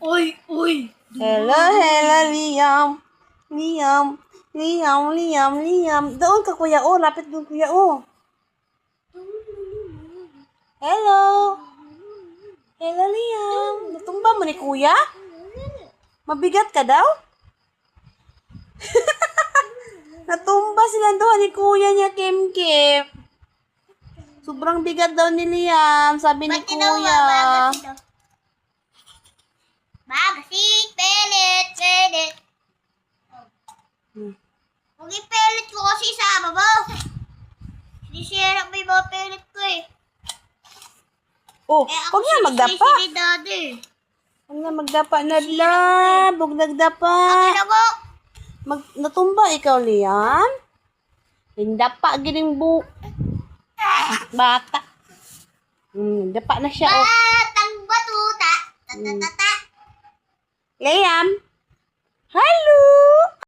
Uy, uy. Hello, hello, Liam. Liam. Liam, Liam, Liam. Doon ka, kuya O. Lapit doon, kuya O. Hello. Hello, Liam. Natumba mo ni kuya? Mabigat ka daw? Natumba sila doon ni kuya niya, Kim Kim. Sobrang bigat daw ni Liam, sabi ni kuya. Magasin, pelit, pelit. Huwag ipelit ko kasi isama mo. Sinisira mo yung mga pelit ko eh. Oh, huwag nga magdapa. Si daddy. Huwag nga magdapa na huwag nagdapa. Ano mo? Natumba ikaw, Liam? Hindapa, gining bata. Dapa na siya, oh. Batang batuta. Tatatata. Liam? Hello?